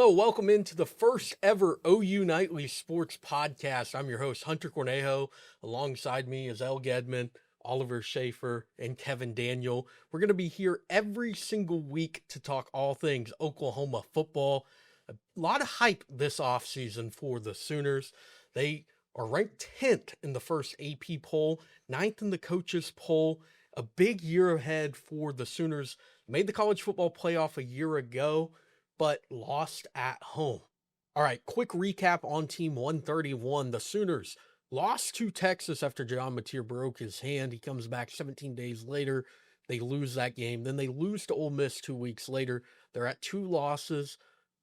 Hello, welcome into the first ever OU Nightly Sports Podcast. I'm your host, Hunter Cornejo. Alongside me is El Gedman, Oliver Schaefer, and Kevin Daniel. We're going to be here every single week to talk all things Oklahoma football. A lot of hype this offseason for the Sooners. They are ranked 10th in the first AP poll, 9th in the coaches poll. A big year ahead for the Sooners. Made the college football playoff a year ago, but lost at home. All right, quick recap on Team 131. The Sooners lost to Texas after John Mateer broke his hand. He comes back 17 days later. They lose that game. Then they lose to Ole Miss 2 weeks later. They're at 2 losses,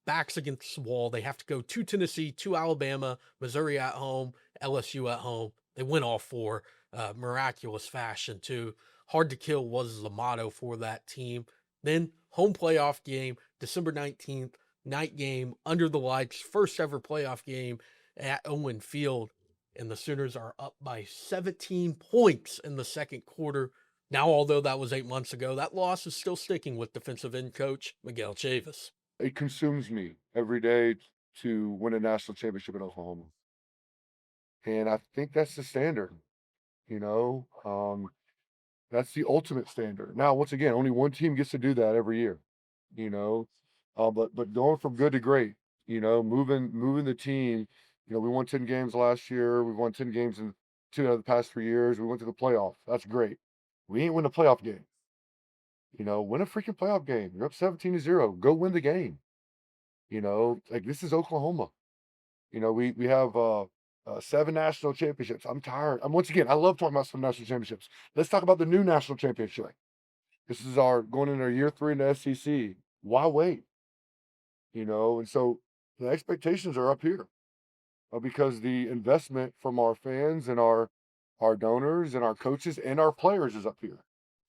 backs against the wall. They have to go to Tennessee, to Alabama, Missouri at home, LSU at home. They win all 4, miraculous fashion too. Hard to kill was the motto for that team. Then home playoff game, December 19th, night game, under the lights, first ever playoff game at Owen Field. And the Sooners are up by 17 points in the second quarter. Now, although that was 8 months ago, that loss is still sticking with defensive end coach Miguel Chavis. It consumes me every day to win a national championship in Oklahoma. And I think that's the standard, you know. That's the ultimate standard. Now, once again, only one team gets to do that every year, you know. But going from good to great, moving the team. We won 10 games last year. We won 10 games in 2 out of the past 3 years. We went to the playoff. That's great. We ain't win a playoff game. Win a freaking playoff game. You're up 17-0. Go win the game. Like this is Oklahoma. We have 7 national championships. I'm tired. Once again, I love talking about some national championships. Let's talk about the new national championship. This is our going into our year 3 in the SEC. Why wait? And so the expectations are up here because the investment from our fans and our donors and our coaches and our players is up here.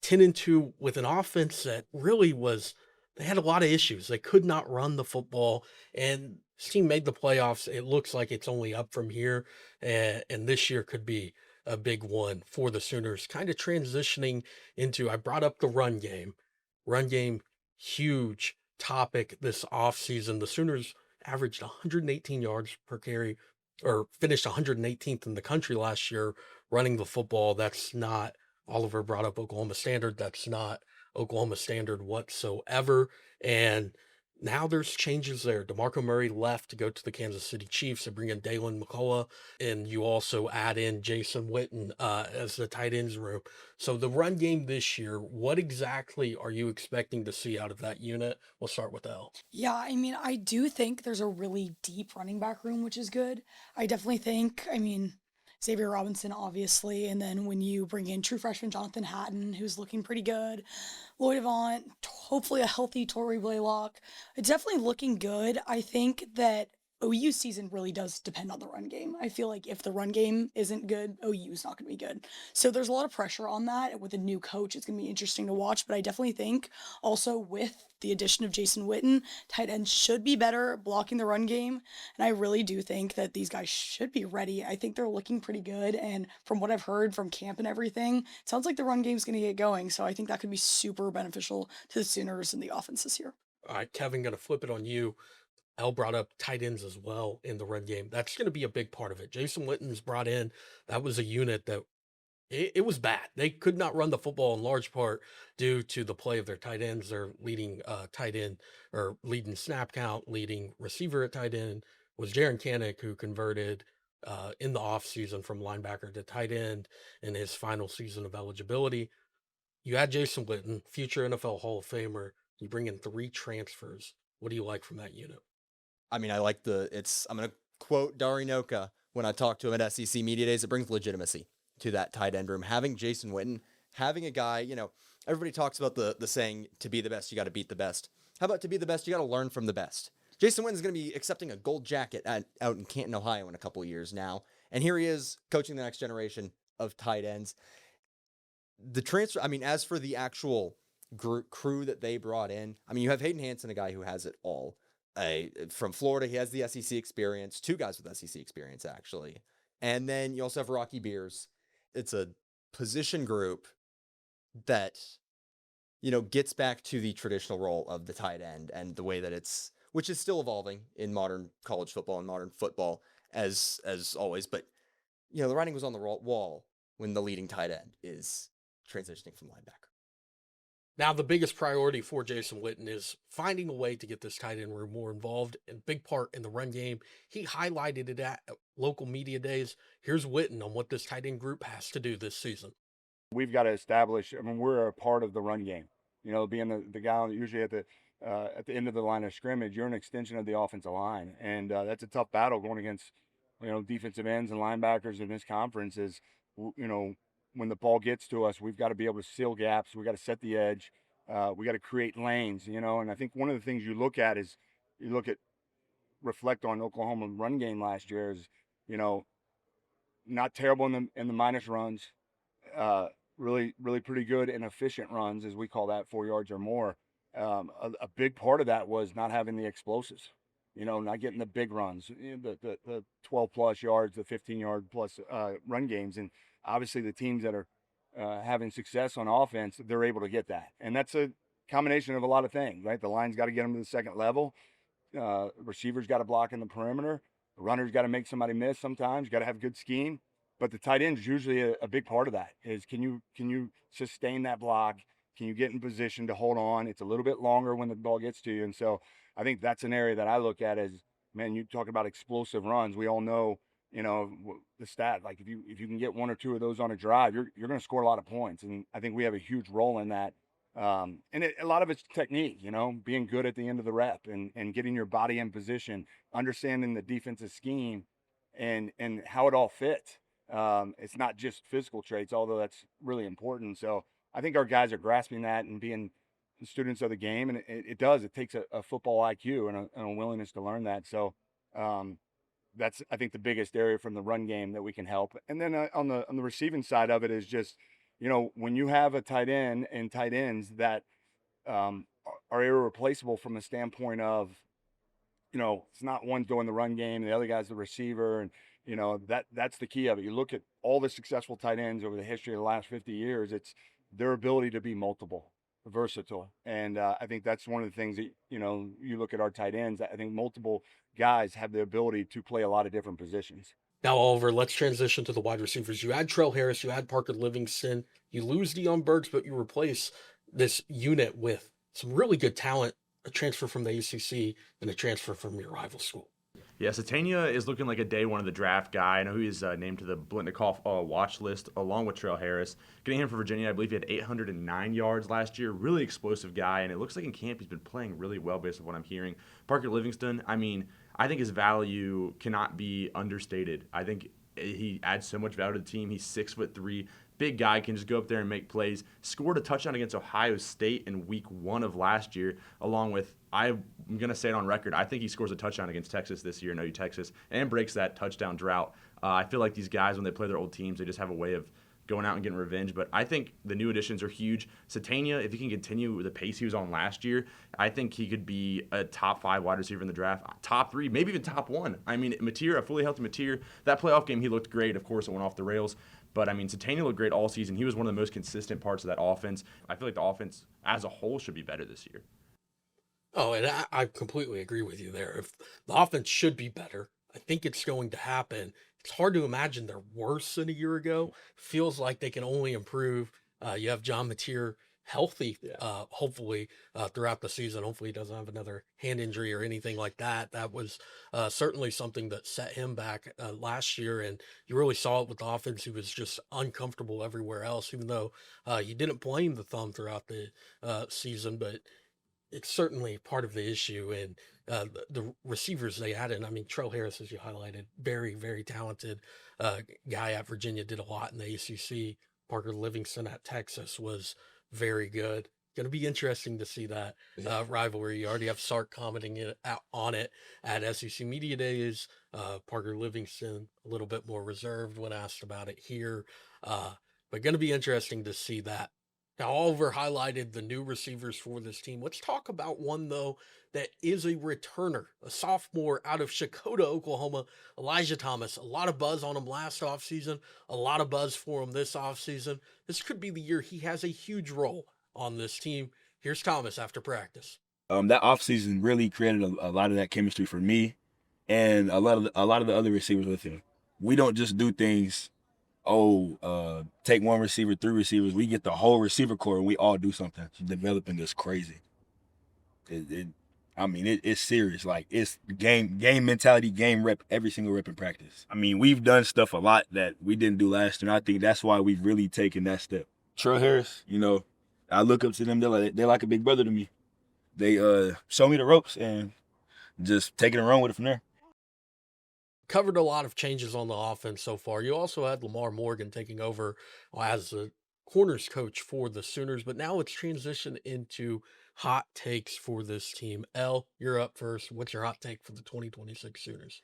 10-2 with an offense that really they had a lot of issues. They could not run the football, and this team made the playoffs. It looks like it's only up from here, and this year could be a big one for the Sooners. Kind of transitioning into, I brought up the run game. Run game, huge topic this offseason. The Sooners averaged 118 yards per carry, or finished 118th in the country last year running the football. That's not, Oliver brought up Oklahoma Standard. That's not Oklahoma Standard whatsoever. And now there's changes there. DeMarco Murray left to go to the Kansas City Chiefs and bring in Dalen McCullough. And you also add in Jason Witten as the tight ends room. So the run game this year, what exactly are you expecting to see out of that unit? We'll start with L. Yeah, I mean, I do think there's a really deep running back room, which is good. I definitely think, Xavier Robinson, obviously, and then when you bring in true freshman Jonathan Hatton, who's looking pretty good, Lloyd Avant, hopefully a healthy Torrey Blaylock, it's definitely looking good. I think that OU season really does depend on the run game. I feel like if the run game isn't good, OU's not going to be good. So there's a lot of pressure on that. With a new coach, it's going to be interesting to watch, but I definitely think also with the addition of Jason Witten, tight ends should be better blocking the run game. And I really do think that these guys should be ready. I think they're looking pretty good. And from what I've heard from camp and everything, it sounds like the run game's going to get going. So I think that could be super beneficial to the Sooners and the offense this year. All right, Kevin, going to flip it on you. Al brought up tight ends as well in the run game. That's going to be a big part of it. Jason Witten's brought in. That was a unit that it was bad. They could not run the football in large part due to the play of their tight ends. Their leading tight end or leading snap count, leading receiver at tight end was Jaron Kanek, who converted in the offseason from linebacker to tight end in his final season of eligibility. You add Jason Witten, future NFL Hall of Famer. You bring in 3 transfers. What do you like from that unit? I'm going to quote Dari Noka when I talked to him at SEC Media Days. It brings legitimacy to that tight end room. Having Jason Witten, having a guy, everybody talks about the saying, to be the best, you got to beat the best. How about to be the best, you got to learn from the best? Jason Witten's going to be accepting a gold jacket out in Canton, Ohio in a couple of years now. And here he is coaching the next generation of tight ends. The transfer, as for the actual crew that they brought in, you have Hayden Hansen, a guy who has it all. From Florida, he has the SEC experience. 2 guys with SEC experience, actually. And then you also have Rocky Beers. It's a position group that, gets back to the traditional role of the tight end and the way that it's which is still evolving in modern college football and modern football as always. But the writing was on the wall when the leading tight end is transitioning from linebacker. Now, the biggest priority for Jason Witten is finding a way to get this tight end room more involved, and big part in the run game. He highlighted it at local media days. Here's Witten on what this tight end group has to do this season. We've got to establish, we're a part of the run game. Being the guy usually at the end of the line of scrimmage, you're an extension of the offensive line. And that's a tough battle going against, defensive ends and linebackers in this conference is, when the ball gets to us, we've got to be able to seal gaps. We've got to set the edge. We got to create lanes, and I think one of the things you look at is reflect on Oklahoma run game last year is, not terrible in the minus runs, really pretty good in efficient runs, as we call that, 4 yards or more. A big part of that was not having the explosives, not getting the big runs, the 12 plus yards, the 15-yard plus run games. And obviously the teams that are having success on offense, they're able to get that. And that's a combination of a lot of things, right? The line's got to get them to the second level. Receivers got to block in the perimeter. The runner's got to make somebody miss sometimes. You got to have good scheme. But the tight end is usually a big part of that is can you sustain that block? Can you get in position to hold on? It's a little bit longer when the ball gets to you. And so I think that's an area that I look at as, man, you talk about explosive runs. We all know, the stat, like if you can get one or two of those on a drive, you're going to score a lot of points. And I think we have a huge role in that. A lot of it's technique, being good at the end of the rep and getting your body in position, understanding the defensive scheme and how it all fits. It's not just physical traits, although that's really important. So I think our guys are grasping that and being students of the game. And it takes a football IQ and a willingness to learn that. So that's, I think, the biggest area from the run game that we can help. And then on the receiving side of it is just, when you have a tight end and tight ends that are irreplaceable from a standpoint of, it's not one doing the run game, the other guy's the receiver. And, that's the key of it. You look at all the successful tight ends over the history of the last 50 years, it's their ability to be multiple, versatile. And I think that's one of the things that, you look at our tight ends, I think multiple guys have the ability to play a lot of different positions. Now, Oliver, let's transition to the wide receivers. You add Trell Harris, you add Parker Livingston, you lose Deion Burks, but you replace this unit with some really good talent, a transfer from the ACC and a transfer from your rival school. Yeah, Satania is looking like a day one of the draft guy. I know he's named to the Blitnikoff watch list along with Trell Harris. Getting him for Virginia, I believe he had 809 yards last year. Really explosive guy, and it looks like in camp he's been playing really well based on what I'm hearing. Parker Livingston, I think his value cannot be understated. I think he adds so much value to the team. He's 6'3", big guy, can just go up there and make plays. Scored a touchdown against Ohio State in week 1 of last year, along with, I'm going to say it on record, I think he scores a touchdown against Texas this year, OU Texas, and breaks that touchdown drought. I feel like these guys, when they play their old teams, they just have a way of going out and getting revenge. But I think the new additions are huge. Satania, if he can continue with the pace he was on last year, I think he could be a top 5 wide receiver in the draft, top 3, maybe even top 1. Mateer, a fully healthy Mateer, that playoff game, he looked great. Of course, it went off the rails. But, Satania looked great all season. He was one of the most consistent parts of that offense. I feel like the offense as a whole should be better this year. Oh, and I completely agree with you there. If the offense should be better, I think it's going to happen. It's hard to imagine they're worse than a year ago. Feels like they can only improve. You have John Mateer healthy, hopefully, throughout the season. Hopefully he doesn't have another hand injury or anything like that. That was certainly something that set him back last year, and you really saw it with the offense. He was just uncomfortable everywhere else, even though you didn't blame the thumb throughout the season, but it's certainly part of the issue. And the receivers they added, Trell Harris, as you highlighted, very, very talented guy at Virginia, did a lot in the ACC. Parker Livingston at Texas was very good. Going to be interesting to see that rivalry. You already have Sark commenting on it at SEC Media Days. Parker Livingston, a little bit more reserved when asked about it here. But going to be interesting to see that. Now, Oliver highlighted the new receivers for this team. Let's talk about one, though, that is a returner, a sophomore out of Shakota, Oklahoma, Elijah Thomas. A lot of buzz on him last offseason, a lot of buzz for him this offseason. This could be the year he has a huge role on this team. Here's Thomas after practice. that offseason really created a lot of that chemistry for me and a lot of the other receivers with him. We don't just do things, take one receiver, three receivers. We get the whole receiver core and we all do something. Developing is crazy. It's serious. Like, it's game mentality, game rep, every single rep in practice. I mean, we've done stuff a lot that we didn't do last year, and I think that's why we've really taken that step. Trail Harris, I look up to them. They're like a big brother to me. They show me the ropes and just take it and run with it from there. Covered a lot of changes on the offense so far. You also had Lamar Morgan taking over as the corners coach for the Sooners, but now it's transitioned into hot takes for this team. Elle, you're up first. What's your hot take for the 2026 Sooners?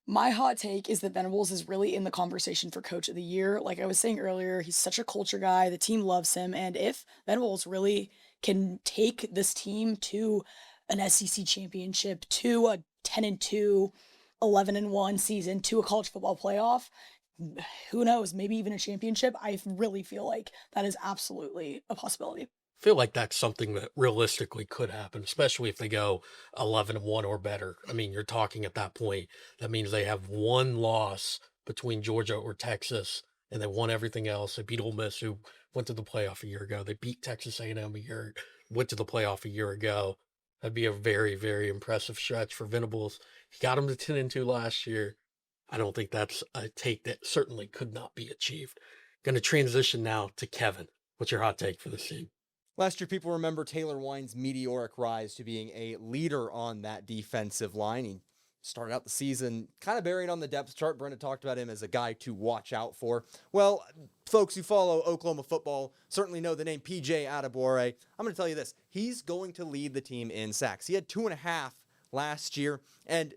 My hot take is that Venables is really in the conversation for coach of the year. Like I was saying earlier, he's such a culture guy. The team loves him. And if Venables really can take this team to an SEC championship, to a 10-2, 11-1 season, to a college football playoff, who knows, maybe even a championship, I really feel like that is absolutely a possibility. Feel like that's something that realistically could happen, especially if they go 11-1 or better. I mean, you're talking at that point, that means they have one loss between Georgia or Texas, and they won everything else. They beat Ole Miss, who went to the playoff a year ago. They beat Texas A&M went to the playoff a year ago. That'd be a very, very impressive stretch for Venables. He got them to 10-2 last year. I don't think that's a take that certainly could not be achieved. Going to transition now to Kevin. What's your hot take for this team? Last year, people remember Taylor Wine's meteoric rise to being a leader on that defensive line. He started out the season kind of buried on the depth chart. Brenda talked about him as a guy to watch out for. Well, folks who follow Oklahoma football certainly know the name PJ Adebawore. I'm going to tell you this. He's going to lead the team in sacks. He had 2.5 last year, and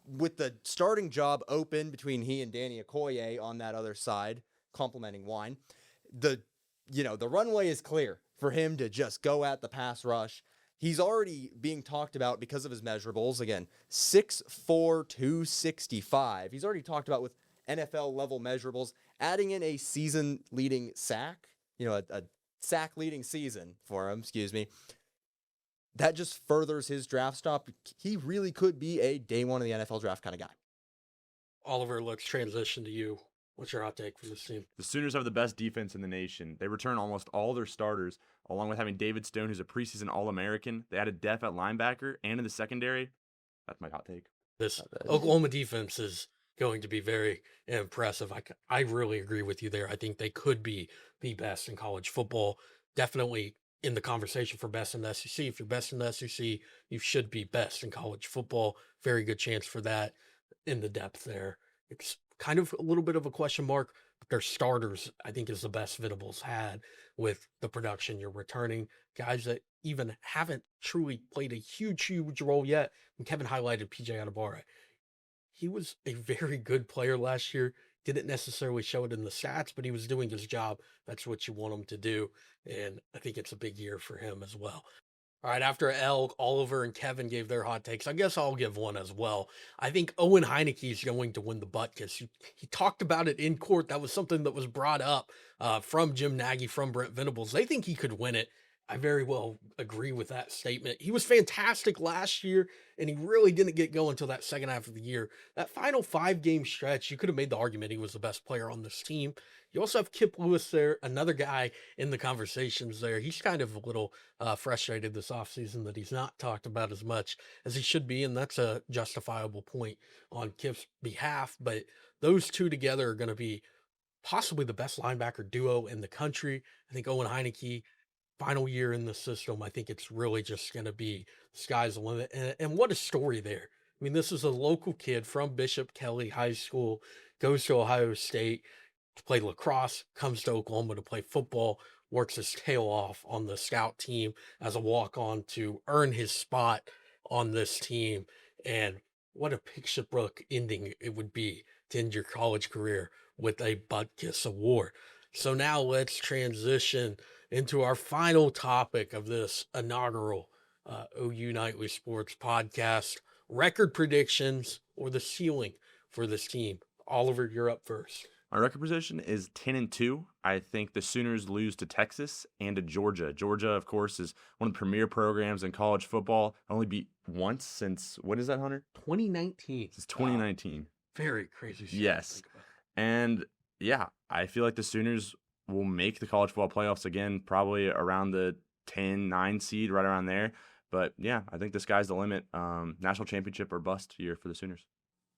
with the starting job open between he and Danny Okoye on that other side, complimenting Wine, the runway is clear for him to just go at the pass rush. He's already being talked about because of his measurables. Again, 6'4", 265. He's already talked about with NFL level measurables, adding in a season-leading sack, a sack-leading season for him, that just furthers his draft stock. He really could be a day one of the NFL draft kind of guy. Oliver, let's transition to you. What's your hot take for this team? The Sooners have the best defense in the nation. They return almost all their starters, along with having David Stone, who's a preseason All-American. They added depth at linebacker and in the secondary. That's my hot take. This Oklahoma defense is going to be very impressive. I really agree with you there. I think they could be the best in college football. Definitely in the conversation for best in the SEC. If you're best in the SEC, you should be best in college football. Very good chance for that in the depth there. It's kind of a little bit of a question mark, but their starters, I think, is the best Venables had with the production you're returning. Guys that even haven't truly played a huge role yet. And Kevin highlighted PJ Adebawore. He was a very good player last year. Didn't necessarily show it in the stats, but he was doing his job. That's what you want him to do. And I think it's a big year for him as well. All right, after Elle, Oliver, and Kevin gave their hot takes, I guess I'll give one as well. I think Owen Heineke is going to win the Butkus. He talked about it in court. That was something that was brought up from Jim Nagy, from Brent Venables. They think he could win it. I very well agree with that statement. He was fantastic last year, and he really didn't get going until that second half of the year. That final 5-game stretch, you could have made the argument he was the best player on this team. You also have Kip Lewis there, another guy in the conversations there. He's kind of a little frustrated this offseason that he's not talked about as much as he should be, and that's a justifiable point on Kip's behalf. But those two together are going to be possibly the best linebacker duo in the country. I think Owen Heineke, final year in the system, I think it's really just going to be sky's the limit. And what a story there. I mean, this is a local kid from Bishop Kelly High School, goes to Ohio State to play lacrosse, comes to Oklahoma to play football, works his tail off on the scout team as a walk-on to earn his spot on this team. And what a picture-book ending it would be to end your college career with a Butkus Award. So now let's transition into our final topic of this inaugural OU Nightly Sports podcast, record predictions or the ceiling for this team. Oliver, you're up first. My record position is 10-2. I think the Sooners lose to Texas and to Georgia. Georgia, of course, is one of the premier programs in college football. Only beat once since, what is that, Hunter? 2019. Since 2019. Very crazy. Shit Yes. To think about. And yeah, I feel like the Sooners will make the college football playoffs again, probably around the 10-9 seed, right around there. But yeah, I think the sky's the limit. National championship or bust year for the Sooners.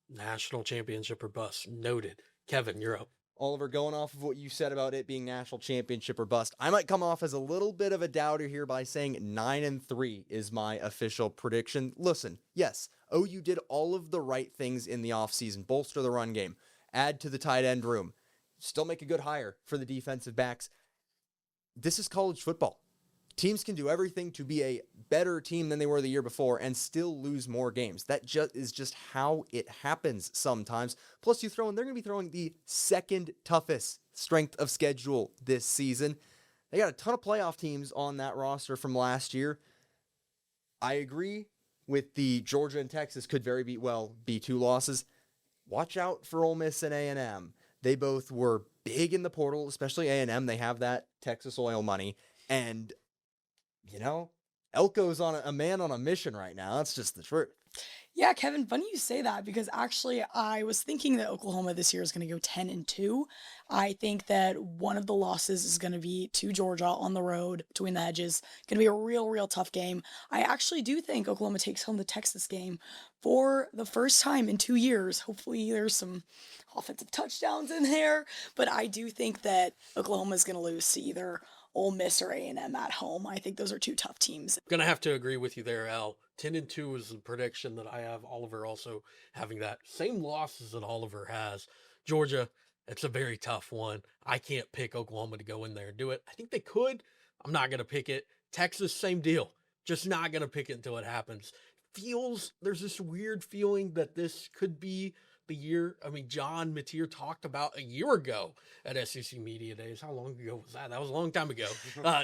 National championship or bust. Noted. Kevin, you're up. Oliver, going off of what you said about it being national championship or bust, I might come off as a little bit of a doubter here by saying 9-3 is my official prediction. Listen, yes, OU did all of the right things in the offseason, bolster the run game, add to the tight end room, still make a good hire for the defensive backs. This is college football. Teams can do everything to be a better team than they were the year before and still lose more games. That is just how it happens sometimes. Plus, they're going to be throwing the second toughest strength of schedule this season. They got a ton of playoff teams on that roster from last year. I agree with the Georgia and Texas could very well be 2 losses. Watch out for Ole Miss and A&M. They both were big in the portal, especially A&M. They have that Texas oil money. And Elko's on a man on a mission right now. That's just the truth. Yeah, Kevin, funny you say that because actually I was thinking that Oklahoma this year is going to go 10-2. I think that one of the losses is going to be to Georgia on the road between the hedges. Going to be a real tough game. I actually do think Oklahoma takes home the Texas game for the first time in 2 years. Hopefully there's some offensive touchdowns in there, but I do think that Oklahoma is going to lose to either Ole Miss or A&M at home. I think those are 2 tough teams. Gonna have to agree with you there, Al. 10-2 is the prediction that I have. Oliver also having that same losses that Oliver has. Georgia, it's a very tough one. I can't pick Oklahoma to go in there and do it. I think they could. I'm not gonna pick it. Texas, same deal. Just not gonna pick it until it happens. There's this weird feeling that this could be the year. I mean, John Mateer talked about a year ago at SEC Media Days. How long ago was that? That was a long time ago.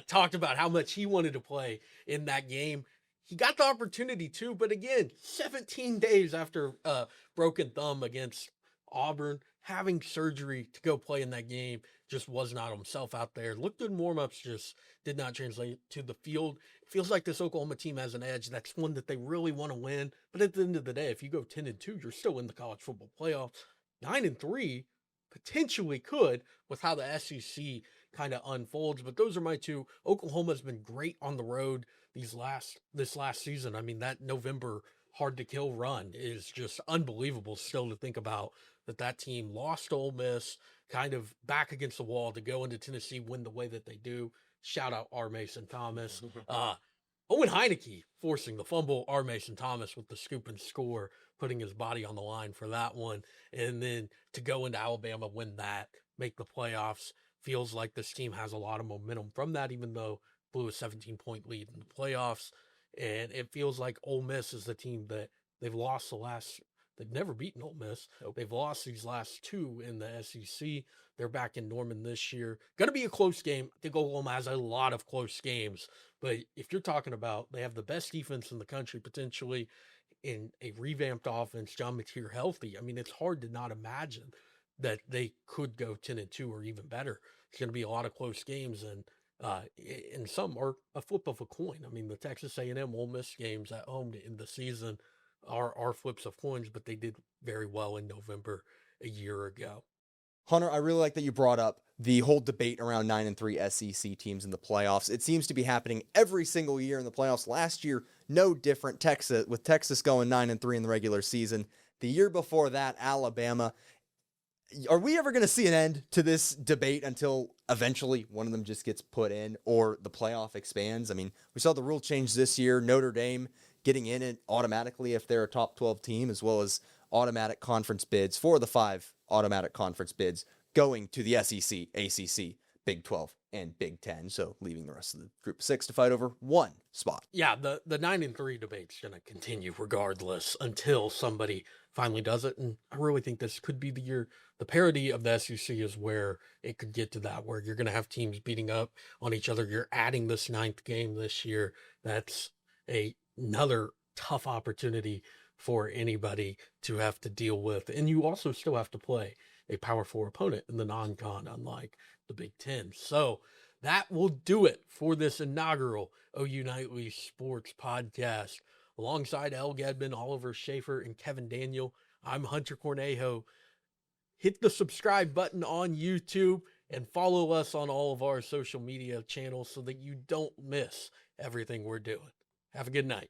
Talked about how much he wanted to play in that game. He got the opportunity to, but again, 17 days after broken thumb against Auburn, having surgery to go play in that game, just was not himself out there. Looked good in warmups, just did not translate to the field. It feels like this Oklahoma team has an edge. That's one that they really want to win. But at the end of the day, if you go 10-2, you're still in the college football playoffs. 9-3 potentially could with how the SEC kind of unfolds. But those are my 2. Oklahoma's been great on the road this last season. I mean, that November hard to kill run is just unbelievable still to think about, that team lost to Ole Miss, kind of back against the wall to go into Tennessee, win the way that they do. Shout out R. Mason Thomas. Owen Heineke forcing the fumble, R. Mason Thomas with the scoop and score, putting his body on the line for that one. And then to go into Alabama, win that, make the playoffs. Feels like this team has a lot of momentum from that, even though blew a 17-point lead in the playoffs. And it feels like Ole Miss is the team that they've never beaten Ole Miss. They've lost these last 2 in the SEC. They're back in Norman this year. Going to be a close game. I think Oklahoma has a lot of close games. But if you're talking about they have the best defense in the country potentially in a revamped offense, John Mateer healthy, I mean, it's hard to not imagine that they could go 10-2 or even better. It's going to be a lot of close games, and some are a flip of a coin. I mean, the Texas A&M Ole Miss games at home in the season are flips of coins, but they did very well in November a year ago. Hunter, I really like that you brought up the whole debate around 9-3 SEC teams in the playoffs. It seems to be happening every single year in the playoffs. Last year, no different. Texas going 9-3 in the regular season. The year before that, Alabama. Are we ever going to see an end to this debate until eventually one of them just gets put in or the playoff expands? I mean, we saw the rule change this year. Notre Dame getting in it automatically if they're a top 12 team, as well as automatic conference bids for the 5 automatic conference bids going to the SEC, ACC, Big 12, and Big 10. So leaving the rest of the group of 6 to fight over 1 spot. Yeah, the 9-3 debate's going to continue regardless until somebody finally does it. And I really think this could be the year. The parity of the SEC is where it could get to that, where you're going to have teams beating up on each other. You're adding this 9th game this year. That's another tough opportunity for anybody to have to deal with. And you also still have to play a Power 4 opponent in the non-con, unlike the Big Ten. So that will do it for this inaugural OU Nightly Sports Podcast. Alongside El Gedman, Oliver Schaefer, and Kevin Daniel, I'm Hunter Cornejo. Hit the subscribe button on YouTube and follow us on all of our social media channels so that you don't miss everything we're doing. Have a good night.